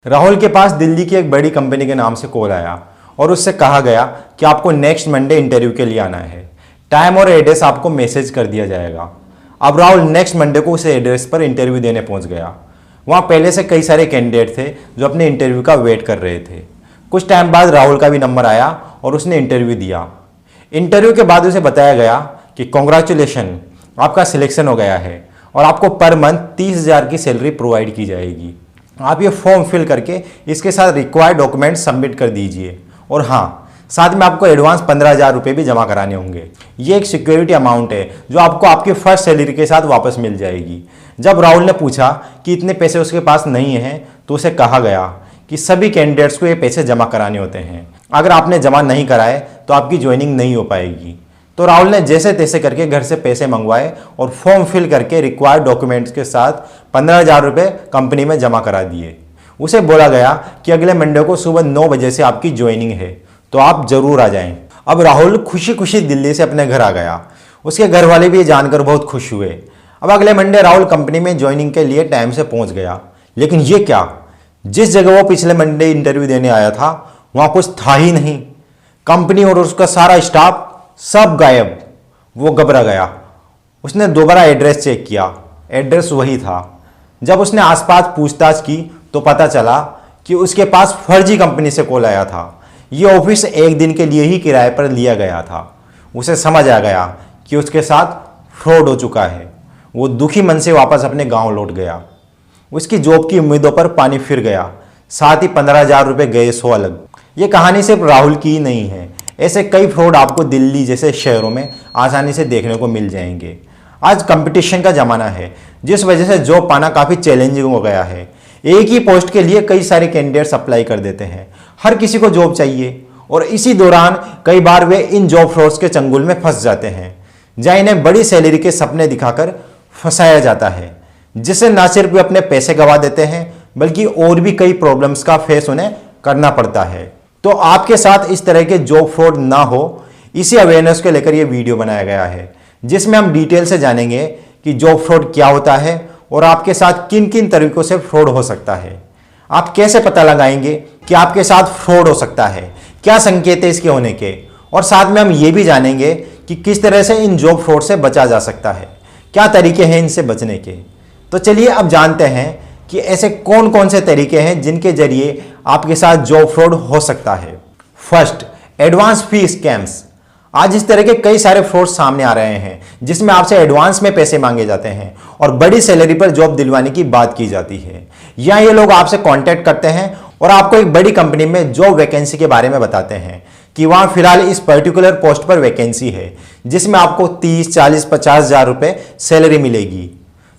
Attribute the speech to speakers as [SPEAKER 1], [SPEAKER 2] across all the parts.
[SPEAKER 1] राहुल के पास दिल्ली की एक बड़ी कंपनी के नाम से कॉल आया और उससे कहा गया कि आपको नेक्स्ट मंडे इंटरव्यू के लिए आना है। टाइम और एड्रेस आपको मैसेज कर दिया जाएगा। अब राहुल नेक्स्ट मंडे को उस एड्रेस पर इंटरव्यू देने पहुंच गया। वहां पहले से कई सारे कैंडिडेट थे जो अपने इंटरव्यू का वेट कर रहे थे। कुछ टाइम बाद राहुल का भी नंबर आया और उसने इंटरव्यू दिया। इंटरव्यू के बाद उसे बताया गया कि कॉन्ग्रेचुलेशन, आपका सिलेक्शन हो गया है और आपको पर मंथ 30,000 की सैलरी प्रोवाइड की जाएगी। आप ये फॉर्म फिल करके इसके साथ रिक्वायर्ड डॉक्यूमेंट सबमिट कर दीजिए और हाँ, साथ में आपको एडवांस 15,000 रुपये भी जमा कराने होंगे। ये एक सिक्योरिटी अमाउंट है जो आपको आपकी फर्स्ट सैलरी के साथ वापस मिल जाएगी। जब राहुल ने पूछा कि इतने पैसे उसके पास नहीं हैं तो उसे कहा गया कि सभी कैंडिडेट्स को ये पैसे जमा कराने होते हैं। अगर आपने जमा नहीं कराए तो आपकी ज्वाइनिंग नहीं हो पाएगी। तो राहुल ने जैसे तैसे करके घर से पैसे मंगवाए और फॉर्म फिल करके रिक्वायर्ड डॉक्यूमेंट्स के साथ 15,000 रुपये कंपनी में जमा करा दिए। उसे बोला गया कि अगले मंडे को सुबह 9 बजे से आपकी ज्वाइनिंग है, तो आप जरूर आ जाएं। अब राहुल खुशी खुशी दिल्ली से अपने घर आ गया। उसके घर वाले भी ये जानकर बहुत खुश हुए। अब अगले मंडे राहुल कंपनी में ज्वाइनिंग के लिए टाइम से पहुंच गया। लेकिन ये क्या, जिस जगह वो पिछले मंडे इंटरव्यू देने आया था वहां कुछ था ही नहीं। कंपनी और उसका सारा स्टाफ सब गायब। वो घबरा गया। उसने दोबारा एड्रेस चेक किया, एड्रेस वही था। जब उसने आसपास पूछताछ की तो पता चला कि उसके पास फर्जी कंपनी से कॉल आया था। ये ऑफिस एक दिन के लिए ही किराए पर लिया गया था। उसे समझ आ गया कि उसके साथ फ्रॉड हो चुका है। वो दुखी मन से वापस अपने गांव लौट गया। उसकी जॉब की उम्मीदों पर पानी फिर गया, साथ ही 15,000 रुपये गए सो अलग। ये कहानी सिर्फ राहुल की ही नहीं है। ऐसे कई फ्रॉड आपको दिल्ली जैसे शहरों में आसानी से देखने को मिल जाएंगे। आज कंपटीशन का ज़माना है, जिस वजह से जॉब पाना काफ़ी चैलेंजिंग हो गया है। एक ही पोस्ट के लिए कई सारे कैंडिडेट्स अप्लाई कर देते हैं। हर किसी को जॉब चाहिए और इसी दौरान कई बार वे इन जॉब फ्रॉड्स के चंगुल में फंस जाते हैं, जहाँ इन्हें बड़ी सैलरी के सपने दिखाकर फंसाया जाता है, जिससे ना सिर्फ वे अपने पैसे गंवा देते हैं बल्कि और भी कई प्रॉब्लम्स का फेस उन्हें करना पड़ता है। तो आपके साथ इस तरह के जॉब फ्रॉड ना हो, इसी अवेयरनेस को लेकर यह वीडियो बनाया गया है, जिसमें हम डिटेल से जानेंगे कि जॉब फ्रॉड क्या होता है और आपके साथ किन किन तरीकों से फ्रॉड हो सकता है। आप कैसे पता लगाएंगे कि आपके साथ फ्रॉड हो सकता है, क्या संकेत है इसके होने के, और साथ में हम ये भी जानेंगे कि किस तरह से इन जॉब फ्रॉड से बचा जा सकता है, क्या तरीके हैं इनसे बचने के। तो चलिए अब जानते हैं कि ऐसे कौन कौन से तरीके हैं जिनके जरिए आपके साथ जॉब फ्रॉड हो सकता है। फर्स्ट, एडवांस फी स्कैम्स। आज इस तरह के कई सारे फ्रॉड सामने आ रहे हैं जिसमें आपसे एडवांस में पैसे मांगे जाते हैं और बड़ी सैलरी पर जॉब दिलवाने की बात की जाती है। या ये लोग आपसे कांटेक्ट करते हैं और आपको एक बड़ी कंपनी में जॉब वैकेंसी के बारे में बताते हैं कि वहां फिलहाल इस पर्टिकुलर पोस्ट पर वैकेंसी है जिसमें आपको 30, 40, 50,000 रुपये सैलरी मिलेगी।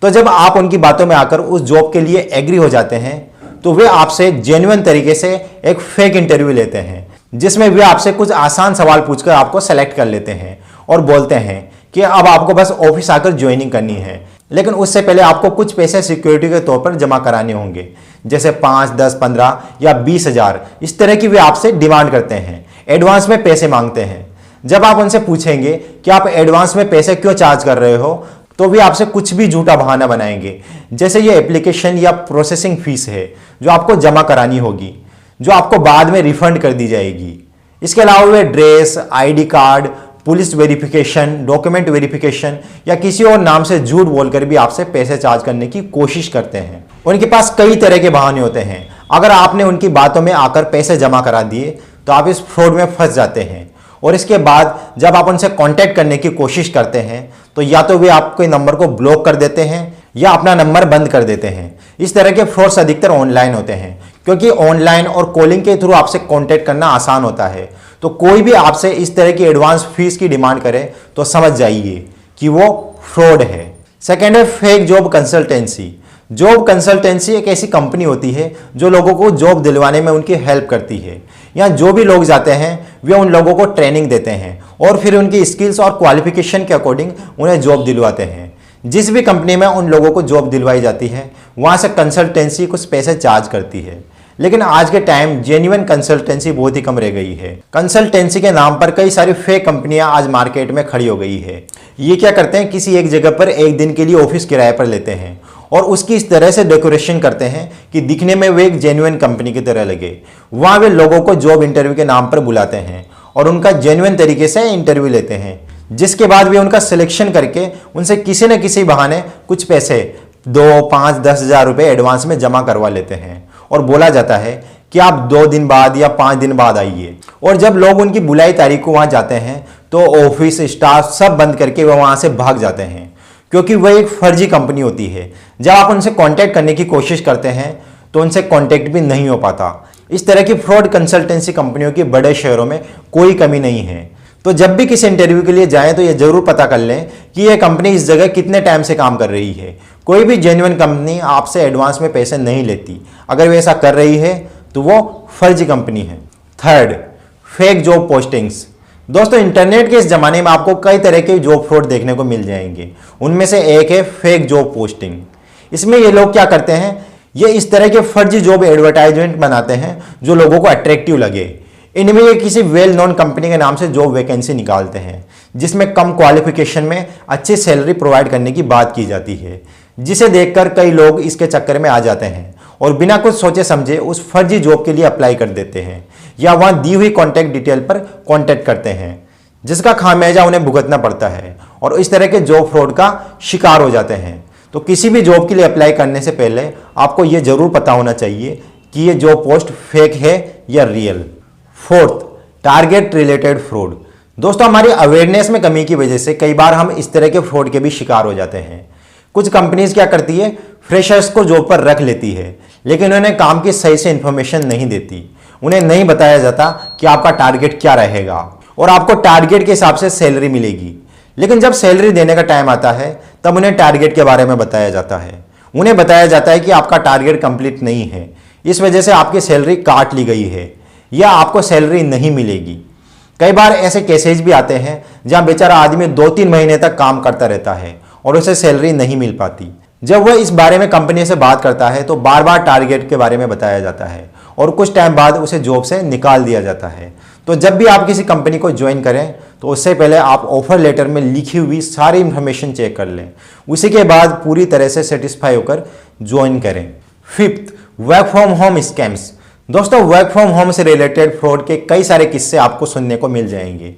[SPEAKER 1] तो जब आप उनकी बातों में आकर उस जॉब के लिए एग्री हो जाते हैं तो वे आपसे जेन्युइन तरीके से एक फेक इंटरव्यू लेते हैं जिसमें वे आपसे कुछ आसान सवाल पूछकर आपको सेलेक्ट कर लेते हैं और बोलते हैं कि अब आपको बस ऑफिस आकर ज्वाइनिंग करनी है, लेकिन उससे पहले आपको कुछ पैसे सिक्योरिटी के तौर पर जमा कराने होंगे, जैसे 5, 10, 15 या 20,000। इस तरह की वे आपसे डिमांड करते हैं, एडवांस में पैसे मांगते हैं। जब आप उनसे पूछेंगे कि आप एडवांस में पैसे क्यों चार्ज कर रहे हो तो वे आपसे कुछ भी झूठा बहाना बनाएंगे, जैसे ये एप्लीकेशन या प्रोसेसिंग फीस है जो आपको जमा करानी होगी, जो आपको बाद में रिफंड कर दी जाएगी। इसके अलावा वे dress, ID card, police verification, document verification या किसी और नाम से झूठ बोलकर भी आपसे पैसे चार्ज करने की कोशिश करते हैं। उनके पास कई तरह के बहाने होते हैं। अगर आपने उनकी बातों में आकर पैसे जमा करा दिए तो आप इस फ्रॉड में फंस जाते हैं और इसके बाद जब आप उनसे कांटेक्ट करने की कोशिश करते हैं तो या तो वे आपके नंबर को ब्लॉक कर देते हैं या अपना नंबर बंद कर देते हैं। इस तरह के फ्रॉड्स अधिकतर ऑनलाइन होते हैं क्योंकि ऑनलाइन और कॉलिंग के थ्रू आपसे कांटेक्ट करना आसान होता है। तो कोई भी आपसे इस तरह की एडवांस फीस की डिमांड करे तो समझ जाइए कि वो फ्रॉड है। सेकेंड है fake job consultancy. Job consultancy एक ऐसी कंपनी होती है जो लोगों को जॉब दिलवाने में उनकी हेल्प करती है। यहाँ जो भी लोग जाते हैं वे उन लोगों को ट्रेनिंग देते हैं और फिर उनकी स्किल्स और क्वालिफिकेशन के अकॉर्डिंग उन्हें जॉब दिलवाते हैं। जिस भी कंपनी में उन लोगों को जॉब दिलवाई जाती है वहाँ से कंसल्टेंसी कुछ पैसे चार्ज करती है, लेकिन आज के टाइम जेन्युइन कंसल्टेंसी बहुत ही कम रह गई है। कंसल्टेंसी के नाम पर कई सारी फेक कंपनियां आज मार्केट में खड़ी हो गई है। ये क्या करते हैं, किसी एक जगह पर एक दिन के लिए ऑफिस किराए पर लेते हैं और उसकी इस तरह से डेकोरेशन करते हैं कि दिखने में वे एक जेन्युइन कंपनी की तरह लगे। वहां वे लोगों को जॉब इंटरव्यू के नाम पर बुलाते हैं और उनका जेन्युइन तरीके से इंटरव्यू लेते हैं, जिसके बाद वे उनका सिलेक्शन करके उनसे किसी न किसी बहाने कुछ पैसे 2, 5, 10,000 रुपये एडवांस में जमा करवा लेते हैं और बोला जाता है कि आप 2 दिन बाद या 5 दिन बाद आइए। और जब लोग उनकी बुलाई तारीख को वहां जाते हैं तो ऑफिस स्टाफ सब बंद करके वह वहां से भाग जाते हैं, क्योंकि वह एक फर्जी कंपनी होती है। जब आप उनसे कांटेक्ट करने की कोशिश करते हैं तो उनसे कांटेक्ट भी नहीं हो पाता। इस तरह की फ्रॉड कंसल्टेंसी कंपनियों की बड़े शहरों में कोई कमी नहीं है। तो जब भी किसी इंटरव्यू के लिए जाएं तो यह जरूर पता कर लें कि यह कंपनी इस जगह कितने टाइम से काम कर रही है। कोई भी जेन्युइन कंपनी आपसे एडवांस में पैसे नहीं लेती। अगर वे ऐसा कर रही है तो वो फर्जी कंपनी है। Third, fake job postings. दोस्तों, इंटरनेट के इस जमाने में आपको कई तरह के जॉब फ्रॉड देखने को मिल जाएंगे। उनमें से एक है फेक जॉब पोस्टिंग। इसमें ये लोग क्या करते हैं, ये इस तरह के फर्जी जॉब एडवर्टाइजमेंट बनाते हैं जो लोगों को अट्रैक्टिव लगे। इनमें ये किसी वेल नोन कंपनी के नाम से जॉब वैकेंसी निकालते हैं, जिसमें कम क्वालिफिकेशन में अच्छी सैलरी प्रोवाइड करने की बात की जाती है, जिसे देखकर कई लोग इसके चक्कर में आ जाते हैं और बिना कुछ सोचे समझे उस फर्जी जॉब के लिए अप्लाई कर देते हैं या वहां दी हुई कॉन्टैक्ट डिटेल पर कॉन्टैक्ट करते हैं, जिसका खामियाजा उन्हें भुगतना पड़ता है और इस तरह के जॉब फ्रॉड का शिकार हो जाते हैं। तो किसी भी जॉब के लिए अप्लाई करने से पहले आपको यह जरूर पता होना चाहिए कि यह जॉब पोस्ट फेक है या real. Fourth, target related fraud. दोस्तों, हमारी अवेयरनेस में कमी की वजह से कई बार हम इस तरह के फ्रॉड के भी शिकार हो जाते हैं। कुछ कंपनीज क्या करती है, फ्रेशर्स को जॉब पर रख लेती है, लेकिन उन्हें काम की सही से इंफॉर्मेशन नहीं देती। उन्हें नहीं बताया जाता कि आपका टारगेट क्या रहेगा और आपको टारगेट के हिसाब से सैलरी मिलेगी। लेकिन जब सैलरी देने का टाइम आता है तब उन्हें टारगेट के बारे में बताया जाता है। उन्हें बताया जाता है कि आपका टारगेट कंप्लीट नहीं है, इस वजह से आपकी सैलरी काट ली गई है या आपको सैलरी नहीं मिलेगी। कई बार ऐसे केसेज भी आते हैं जहां बेचारा आदमी 2-3 महीने तक काम करता रहता है और उसे सैलरी नहीं मिल पाती। जब वह इस बारे में कंपनी से बात करता है तो बार बार टारगेट के बारे में बताया जाता है और कुछ टाइम बाद उसे जॉब से निकाल दिया जाता है। तो जब भी आप किसी कंपनी को ज्वाइन करें तो उससे पहले आप ऑफर लेटर में लिखी हुई सारी इंफॉर्मेशन चेक कर लें, उसी के बाद पूरी तरह से सेटिस्फाई होकर ज्वाइन करें। Fifth, work from home scams. दोस्तों, वर्क फ्रॉम होम से रिलेटेड फ्रॉड के कई सारे किस्से आपको सुनने को मिल जाएंगे।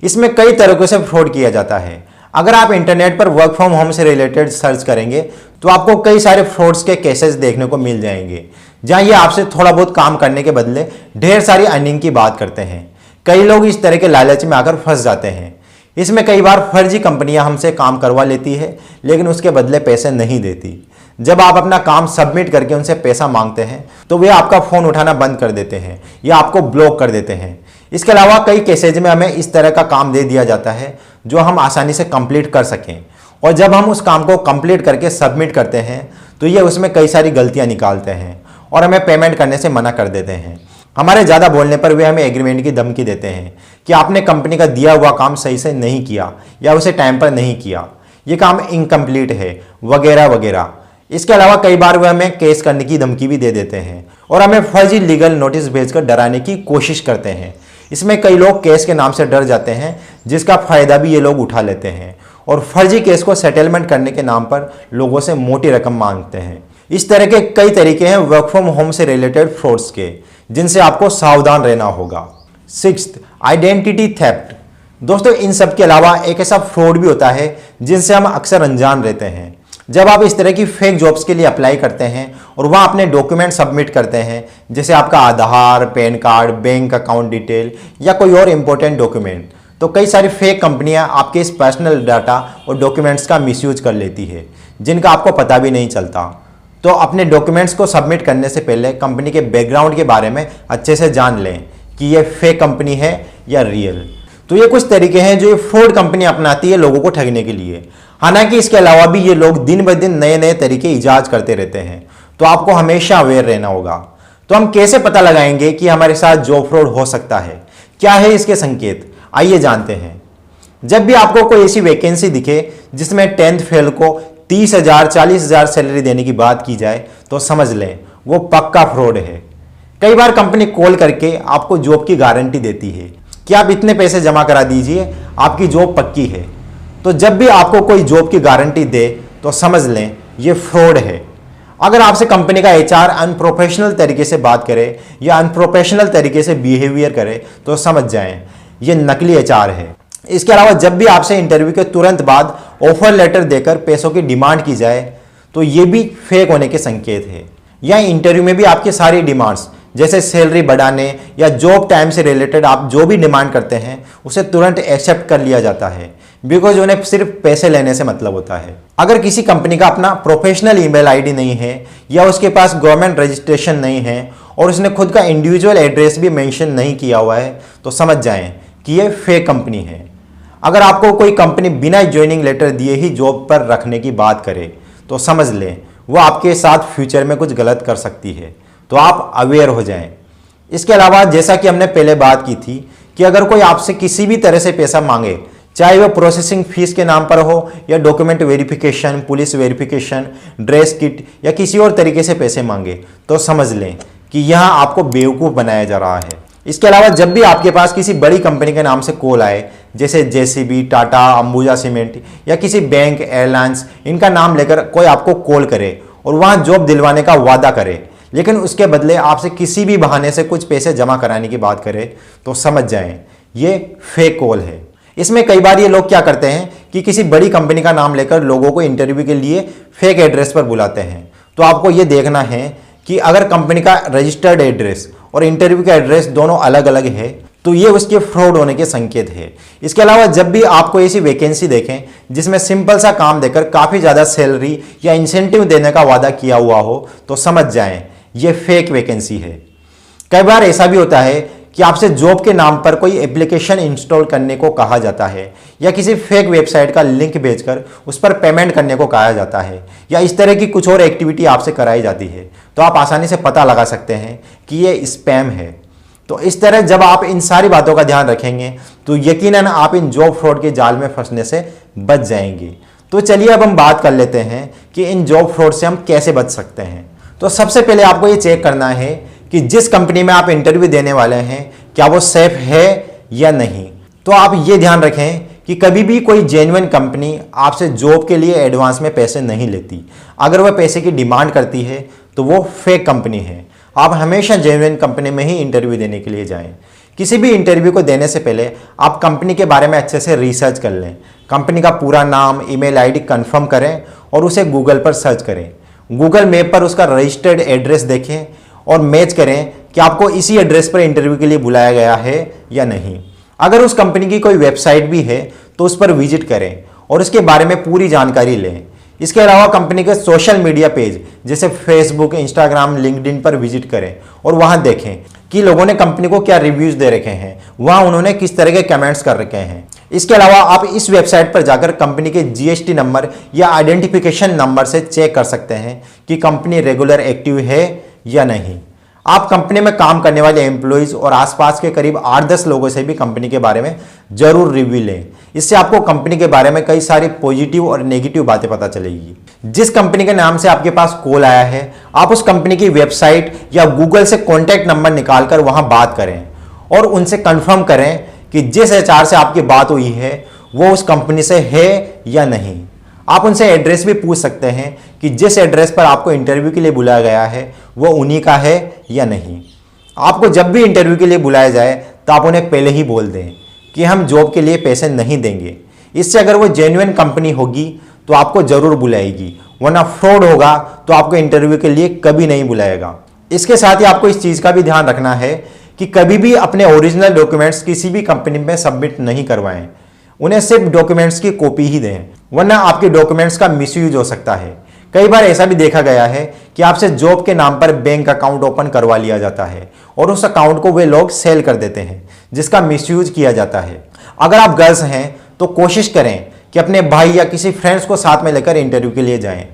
[SPEAKER 1] इसमें कई तरीकों से फ्रॉड किया जाता है। अगर आप इंटरनेट पर वर्क फ्रॉम होम से रिलेटेड सर्च करेंगे तो आपको कई सारे फ्रॉड्स के केसेस देखने को मिल जाएंगे, जहां ये आपसे थोड़ा बहुत काम करने के बदले ढेर सारी अर्निंग की बात करते हैं। कई लोग इस तरह के लालच में आकर फंस जाते हैं। इसमें कई बार फर्जी कंपनियां हमसे काम करवा लेती है, लेकिन उसके बदले पैसे नहीं देती। जब आप अपना काम सबमिट करके उनसे पैसा मांगते हैं तो वे आपका फ़ोन उठाना बंद कर देते हैं या आपको ब्लॉक कर देते हैं। इसके अलावा कई केसेज में हमें इस तरह का काम दे दिया जाता है जो हम आसानी से कंप्लीट कर सकें, और जब हम उस काम को कंप्लीट करके सबमिट करते हैं तो ये उसमें कई सारी गलतियां निकालते हैं और हमें पेमेंट करने से मना कर देते हैं। हमारे ज़्यादा बोलने पर वे हमें एग्रीमेंट की धमकी देते हैं कि आपने कंपनी का दिया हुआ काम सही से नहीं किया या उसे टाइम पर नहीं किया, ये काम इनकम्प्लीट है, वगैरह वगैरह। इसके अलावा कई बार वे हमें केस करने की धमकी भी दे देते हैं और हमें फर्जी लीगल नोटिस भेजकर डराने की कोशिश करते हैं। इसमें कई लोग केस के नाम से डर जाते हैं, जिसका फायदा भी ये लोग उठा लेते हैं और फर्जी केस को सेटलमेंट करने के नाम पर लोगों से मोटी रकम मांगते हैं। इस तरह के कई तरीके हैं वर्क फ्रॉम होम से रिलेटेड फ्रॉड्स के, जिनसे आपको सावधान रहना होगा। Sixth, identity theft. दोस्तों, इन सब के अलावा एक ऐसा फ्रॉड भी होता है जिनसे हम अक्सर अनजान रहते हैं। जब आप इस तरह की फेक जॉब्स के लिए अप्लाई करते हैं और वहाँ अपने डॉक्यूमेंट सबमिट करते हैं, जैसे आपका Aadhaar, pan card, bank account detail या कोई और इम्पोर्टेंट डॉक्यूमेंट, तो कई सारी फेक कंपनियां आपके इस पर्सनल डाटा और डॉक्यूमेंट्स का मिसयूज कर लेती है, जिनका आपको पता भी नहीं चलता। तो अपने डॉक्यूमेंट्स को सबमिट करने से पहले कंपनी के बैकग्राउंड के बारे में अच्छे से जान लें कि ये फेक कंपनी है या रियल। तो ये कुछ तरीके हैं जो ये फ्रॉड कंपनी अपनाती है लोगों को ठगने के लिए। हालांकि इसके अलावा भी ये लोग दिन ब दिन नए नए तरीके इजाद करते रहते हैं, तो आपको हमेशा अवेयर रहना होगा। तो हम कैसे पता लगाएंगे कि हमारे साथ जॉब फ्रॉड हो सकता है, क्या है इसके संकेत, आइए जानते हैं। जब भी आपको कोई ऐसी वैकेंसी दिखे जिसमें 10th फेल को 30,000 40,000 सैलरी देने की बात की जाए तो समझ लें वो पक्का फ्रॉड है। कई बार कंपनी कॉल करके आपको जॉब की गारंटी देती है कि आप इतने पैसे जमा करा दीजिए, आपकी जॉब पक्की है। तो जब भी आपको कोई जॉब की गारंटी दे तो समझ लें ये फ्रॉड है। अगर आपसे कंपनी का एचआर अनप्रोफेशनल तरीके से बात करे या अनप्रोफेशनल तरीके से बिहेवियर करे तो समझ जाएं ये नकली एचआर है। इसके अलावा जब भी आपसे इंटरव्यू के तुरंत बाद ऑफर लेटर देकर पैसों की डिमांड की जाए तो ये भी फेक होने के संकेत है। या इंटरव्यू में भी आपकी सारी डिमांड्स जैसे सैलरी बढ़ाने या जॉब टाइम से रिलेटेड आप जो भी डिमांड करते हैं उसे तुरंत एक्सेप्ट कर लिया जाता है, बिकॉज उन्हें सिर्फ पैसे लेने से मतलब होता है। अगर किसी कंपनी का अपना प्रोफेशनल ईमेल आईडी नहीं है या उसके पास गवर्नमेंट रजिस्ट्रेशन नहीं है और उसने खुद का इंडिविजुअल एड्रेस भी मेंशन नहीं किया हुआ है तो समझ जाएं कि ये फेक कंपनी है। अगर आपको कोई कंपनी बिना ज्वाइनिंग लेटर दिए ही जॉब पर रखने की बात करे तो समझ लें वो आपके साथ फ्यूचर में कुछ गलत कर सकती है, तो आप अवेयर हो जाएं। इसके अलावा जैसा कि हमने पहले बात की थी कि अगर कोई आपसे किसी भी तरह से पैसा मांगे, चाहे वह प्रोसेसिंग फीस के नाम पर हो या document verification, police verification, dress kit या किसी और तरीके से पैसे मांगे, तो समझ लें कि यहाँ आपको बेवकूफ़ बनाया जा रहा है। इसके अलावा जब भी आपके पास किसी बड़ी कंपनी के नाम से कॉल आए, जैसे जेसीबी, टाटा, अंबुजा सीमेंट या किसी बैंक, एयरलाइंस, इनका नाम लेकर कोई आपको कॉल करे और वहाँ जॉब दिलवाने का वादा करे, लेकिन उसके बदले आपसे किसी भी बहाने से कुछ पैसे जमा कराने की बात करे, तो समझ जाएं ये फेक कॉल है। इसमें कई बार ये लोग क्या करते हैं कि किसी बड़ी कंपनी का नाम लेकर लोगों को इंटरव्यू के लिए फेक एड्रेस पर बुलाते हैं। तो आपको ये देखना है कि अगर कंपनी का रजिस्टर्ड एड्रेस और इंटरव्यू का एड्रेस दोनों अलग अलग है तो ये उसके फ्रॉड होने के संकेत है। इसके अलावा जब भी आपको ऐसी वैकेंसी देखें जिसमें सिंपल सा काम देकर काफ़ी ज़्यादा सैलरी या इंसेंटिव देने का वादा किया हुआ हो तो समझ जाएं ये फेक वैकेंसी है। कई बार ऐसा भी होता है कि आपसे जॉब के नाम पर कोई एप्लीकेशन इंस्टॉल करने को कहा जाता है या किसी फेक वेबसाइट का लिंक भेजकर उस पर पेमेंट करने को कहा जाता है या इस तरह की कुछ और एक्टिविटी आपसे कराई जाती है, तो आप आसानी से पता लगा सकते हैं कि ये स्पैम है। तो इस तरह जब आप इन सारी बातों का ध्यान रखेंगे तो यकीनन आप इन जॉब फ्रॉड के जाल में फंसने से बच जाएंगे। तो चलिए अब हम बात कर लेते हैं कि इन जॉब फ्रॉड से हम कैसे बच सकते हैं। तो सबसे पहले आपको ये चेक करना है कि जिस कंपनी में आप इंटरव्यू देने वाले हैं क्या वो सेफ है या नहीं। तो आप ये ध्यान रखें कि कभी भी कोई जेन्युइन कंपनी आपसे जॉब के लिए एडवांस में पैसे नहीं लेती। अगर वह पैसे की डिमांड करती है तो वो फेक कंपनी है। आप हमेशा जेन्युइन कंपनी में ही इंटरव्यू देने के लिए जाएं। किसी भी इंटरव्यू को देने से पहले आप कंपनी के बारे में अच्छे से रिसर्च कर लें। कंपनी का पूरा नाम, ईमेल आईडी कंफर्म करें और उसे गूगल पर सर्च करें। गूगल मैप पर उसका रजिस्टर्ड एड्रेस देखें और मैच करें कि आपको इसी एड्रेस पर इंटरव्यू के लिए बुलाया गया है या नहीं। अगर उस कंपनी की कोई वेबसाइट भी है तो उस पर विजिट करें और उसके बारे में पूरी जानकारी लें। इसके अलावा कंपनी के सोशल मीडिया पेज जैसे फेसबुक, इंस्टाग्राम, लिंक्डइन पर विजिट करें और वहां देखें कि लोगों ने कंपनी को क्या रिव्यूज दे रखे हैं, वहां उन्होंने किस तरह के कमेंट्स कर रखे हैं। इसके अलावा आप इस वेबसाइट पर जाकर कंपनी के जीएसटी नंबर या आइडेंटिफिकेशन नंबर से चेक कर सकते हैं कि कंपनी रेगुलर एक्टिव है या नहीं। आप कंपनी में काम करने वाले एम्प्लॉइज और आसपास के करीब 8-10 लोगों से भी कंपनी के बारे में जरूर रिव्यू लें। इससे आपको कंपनी के बारे में कई सारी पॉजिटिव और नेगेटिव बातें पता चलेगी। जिस कंपनी के नाम से आपके पास कॉल आया है आप उस कंपनी की वेबसाइट या गूगल से कॉन्टैक्ट नंबर निकालकर वहां बात करें और उनसे कंफर्म करें कि जिस एचआर से आपकी बात हुई है वो उस कंपनी से है या नहीं। आप उनसे एड्रेस भी पूछ सकते हैं कि जिस एड्रेस पर आपको इंटरव्यू के लिए बुलाया गया है वो उन्हीं का है या नहीं। आपको जब भी इंटरव्यू के लिए बुलाया जाए तो आप उन्हें पहले ही बोल दें कि हम जॉब के लिए पैसे नहीं देंगे। इससे अगर वो जेन्युइन कंपनी होगी तो आपको जरूर बुलाएगी, वरना फ्रॉड होगा तो आपको इंटरव्यू के लिए कभी नहीं बुलाएगा। इसके साथ ही आपको इस चीज़ का भी ध्यान रखना है कि कभी भी अपने ओरिजिनल डॉक्यूमेंट्स किसी भी कंपनी में सबमिट नहीं करवाएं। उन्हें सिर्फ डॉक्यूमेंट्स की कॉपी ही दें, वरना आपके डॉक्यूमेंट्स का मिसयूज हो सकता है। कई बार ऐसा भी देखा गया है कि आपसे जॉब के नाम पर बैंक अकाउंट ओपन करवा लिया जाता है और उस अकाउंट को वे लोग सेल कर देते हैं, जिसका मिसयूज किया जाता है। अगर आप गर्ल्स हैं तो कोशिश करें कि अपने भाई या किसी फ्रेंड्स को साथ में लेकर इंटरव्यू के लिए जाएं।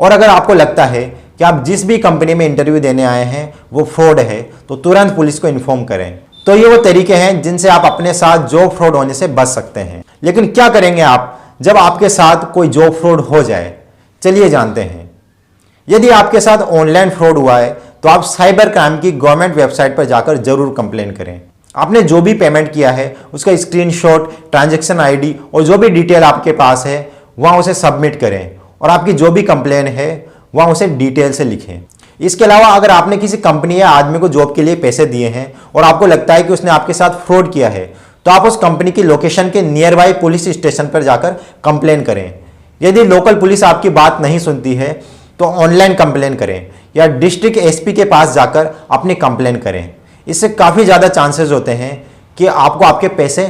[SPEAKER 1] और अगर आपको लगता है कि आप जिस भी कंपनी में इंटरव्यू देने आए हैं वो फ्रॉड है तो तुरंत पुलिस को इन्फॉर्म करें। तो ये वो तरीके हैं जिनसे आप अपने साथ जॉब फ्रॉड होने से बच सकते हैं। लेकिन क्या करेंगे आप जब आपके साथ कोई जॉब फ्रॉड हो जाए? चलिए जानते हैं। यदि आपके साथ ऑनलाइन फ्रॉड हुआ है तो आप साइबर क्राइम की गवर्नमेंट वेबसाइट पर जाकर जरूर कंप्लेन करें। आपने जो भी पेमेंट किया है उसका स्क्रीनशॉट, ट्रांजैक्शन आईडी और जो भी डिटेल आपके पास है वहां उसे सबमिट करें और आपकी जो भी कंप्लेन है वहाँ उसे डिटेल से लिखें। इसके अलावा अगर आपने किसी कंपनी या आदमी को जॉब के लिए पैसे दिए हैं और आपको लगता है कि उसने आपके साथ फ्रॉड किया है, तो आप उस कंपनी की लोकेशन के नियर बाय पुलिस स्टेशन पर जाकर कंप्लेन करें। यदि लोकल पुलिस आपकी बात नहीं सुनती है तो ऑनलाइन कंप्लेन करें या डिस्ट्रिक्ट एसपी के पास जाकर अपनी कंप्लेन करें। इससे काफ़ी ज़्यादा चांसेस होते हैं कि आपको आपके पैसे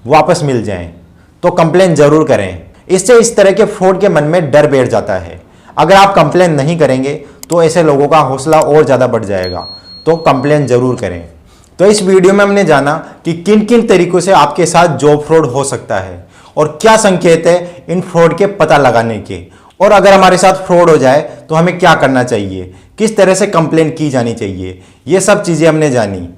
[SPEAKER 1] वापस मिल जाएं। तो कंप्लेन जरूर करें। इससे इस तरह के फ्रॉड के मन में डर बैठ जाता है। अगर आप कंप्लेन नहीं करेंगे तो ऐसे लोगों का हौसला और ज़्यादा बढ़ जाएगा। तो कंप्लेन जरूर करें। तो इस वीडियो में हमने जाना कि किन किन तरीकों से आपके साथ जॉब फ्रॉड हो सकता है और क्या संकेत है इन फ्रॉड के पता लगाने के, और अगर हमारे साथ फ्रॉड हो जाए तो हमें क्या करना चाहिए, किस तरह से कंप्लेन की जानी चाहिए, ये सब चीज़ें हमने जानी।